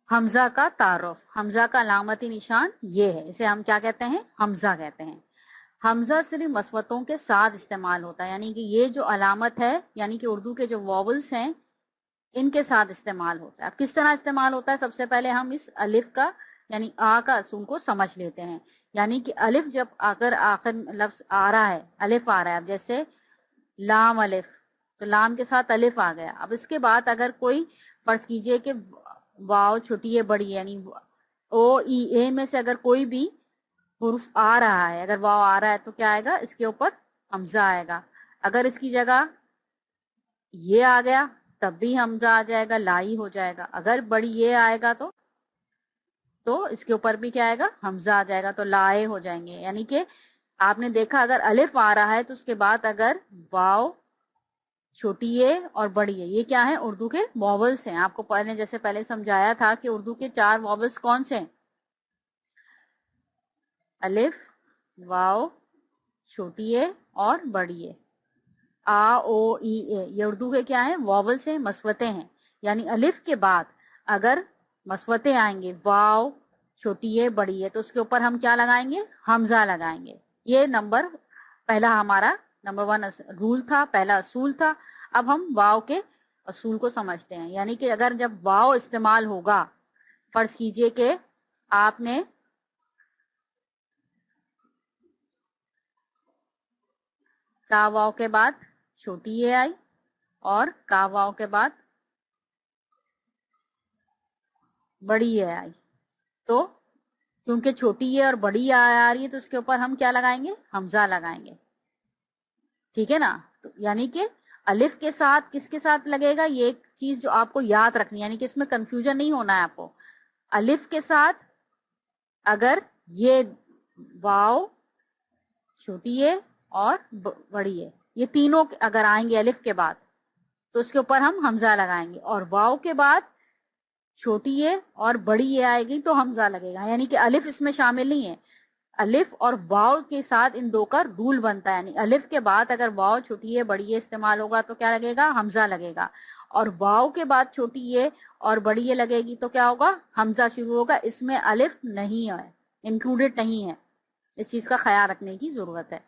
حمزہ کا تعارف، حمزہ کا علامتی نشان یہ ہے، اسے ہم کیا کہتے ہیں؟ حمزہ کہتے ہیں۔ حمزہ صرف مسوتوں کے ساتھ استعمال ہوتا ہے، یعنی کہ یہ جو علامت ہے، یعنی کہ اردو کے جو واولز ہیں ان کے ساتھ استعمال ہوتا ہے۔ اب کس طرح استعمال ہوتا ہے؟ سب سے پہلے ہم اس الف کا یعنی آ کا اصول کو سمجھ لیتے ہیں۔ یعنی کہ الف جب اگر آخر لفظ آ رہا ہے، الف آ رہا ہے، اب جیسے لام الف، تو لام کے ساتھ الف آ گیا۔ اب اس کے بعد اگر کوئی فرض کیجئے کہ واو چھوٹی ہے بڑی ہے، یعنی او ای اے میں سے اگر کوئی بھی حرف آ رہا ہے، اگر واو آ رہا ہے تو کیا آئے گا؟ اس کے اوپر حمزہ آئے گا۔ اگر اس کی جگہ یہ آ گیا تب بھی حمزہ آ جائے گا، لائی ہو جائے گا۔ اگر بڑی یہ آئے گا تو اس کے اوپر بھی کیا آئے گا؟ حمزہ آ جائے گا، تو لائے ہو جائیں گے۔ یعنی کہ آپ نے دیکھا اگر الف آ رہا ہے تو اس کے بعد اگر واو چھوٹی ہے اور بڑی ہے، یہ کیا ہے؟ اردو کے واولز ہیں۔ آپ کو پہلے سمجھایا تھا کہ اردو کے 4 واولز کون سے ہیں؟ الف، واو، چھوٹی ہے اور بڑی ہے۔ آ او ای اے یہ اردو کے کیا ہیں؟ واولز ہیں، مسوتیں ہیں۔ یعنی الف کے بعد اگر مسوتیں آئیں گے، واو چھوٹی ہے بڑی ہے، تو اس کے اوپر ہم کیا لگائیں گے؟ حمزہ لگائیں گے۔ یہ پہلا ہمارا نمبر 1 رول تھا، پہلا اصول تھا۔ اب ہم واو کے اصول کو سمجھتے ہیں۔ یعنی کہ اگر جب واو استعمال ہوگا، فرض کیجئے کہ آپ نے کا واو کے بعد چھوٹی اے آئی اور کا واو کے بعد بڑی اے آئی، تو کیونکہ چھوٹی اے اور بڑی آ رہی ہے تو اس کے اوپر ہم کیا لگائیں گے؟ حمزہ لگائیں گے، ٹھیک ہے نا؟ تو یعنی کہ الف کے ساتھ کس کے ساتھ لگے گا؟ یہ ایک چیز جو آپ کو یاد رکھنی ہے، یعنی کہ اس میں کنفیوژن نہیں ہونا ہے آپ کو۔ الف کے ساتھ اگر یہ واو چھوٹی ہے اور بڑی ہے، یہ تینوں اگر آئیں گے الف کے بعد تو اس کے اوپر ہم حمزہ لگائیں گے، اور واو کے بعد چھوٹی ہے اور بڑی ہے آئے گی تو حمزہ لگے گا۔ یعنی کہ الف اس میں شامل نہیں ہے۔ الف اور واو کے ساتھ ان 2 کا رول بنتا ہے، یعنی الف کے بعد اگر واو چھوٹی ہے بڑی ہے استعمال ہوگا تو کیا لگے گا؟ حمزہ لگے گا، اور واو کے بعد چھوٹی ہے اور بڑی ہے لگے گی تو کیا ہوگا؟ حمزہ شروع ہوگا۔ اس میں الف نہیں ہے، انکلوڈڈ نہیں ہے، اس چیز کا خیال رکھنے کی ضرورت ہے۔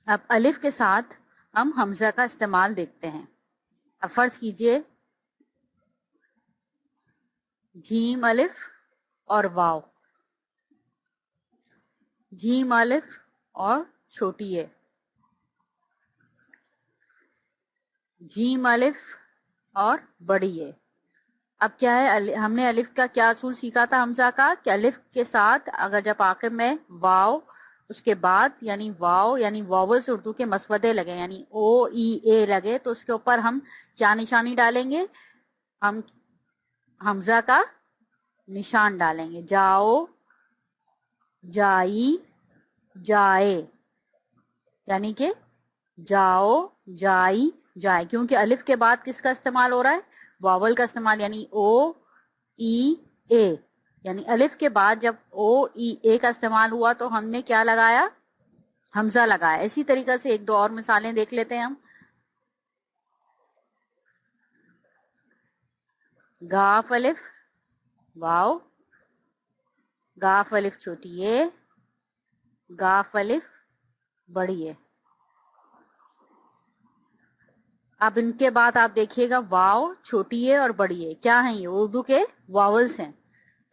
اب الف کے ساتھ ہم حمزہ کا استعمال دیکھتے ہیں۔ اب فرض کیجئے جیم الف اور واو، جیم الف اور چھوٹی ہے، جیم الف اور بڑی ہے۔ اب کیا ہے؟ ہم نے الف کا کیا اصول سیکھا تھا حمزہ کا؟ کہ الف کے ساتھ اگر جب آخر میں واو، اس کے بعد یعنی واو یعنی واولز اردو کے مسودے لگے، یعنی او ای اے لگے، تو اس کے اوپر ہم کیا نشانی ڈالیں گے؟ ہم حمزہ کا نشان ڈالیں گے۔ جاؤ، جائی، جائے، یعنی کہ جاؤ، جائی، جائے، کیونکہ الف کے بعد کس کا استعمال ہو رہا ہے؟ واول کا استعمال، یعنی او ای اے، یعنی الف کے بعد جب او ای اے کا استعمال ہوا تو ہم نے کیا لگایا؟ حمزہ لگایا۔ اسی طریقے سے 1 2 اور مثالیں دیکھ لیتے ہیں ہم۔ گاف الف، واو، گاف الف چھوٹی ہے، گاف الف بڑی ہے۔ اب ان کے بعد آپ دیکھیے گا واو چھوٹی ہے اور بڑی ہے، کیا ہیں یہ؟ اردو کے واولز ہیں،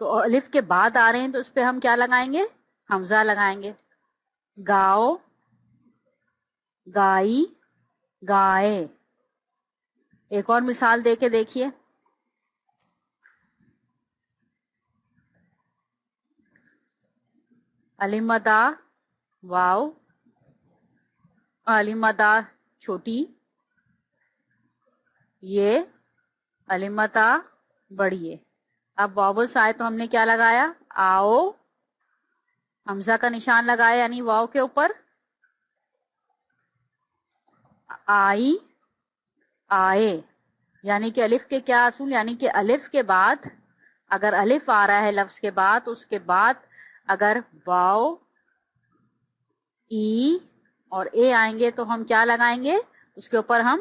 تو الف کے بعد آ رہے ہیں تو اس پہ ہم کیا لگائیں گے؟ حمزہ لگائیں گے۔ گاؤ، گائی، گائے۔ ایک اور مثال دے کے دیکھیے۔ علمدا واو، علمدا چھوٹی، یہ علمتا بڑی ہے۔ اب واولز آئے تو ہم نے کیا لگایا؟ آؤ، حمزہ کا نشان لگایا یعنی واو کے اوپر، آئی، آئے، یعنی کہ الف کے کیا اصول؟ یعنی کہ الف کے بعد اگر الف آ رہا ہے لفظ کے بعد، اس کے بعد اگر واو، ای اور اے آئیں گے تو ہم کیا لگائیں گے؟ اس کے اوپر ہم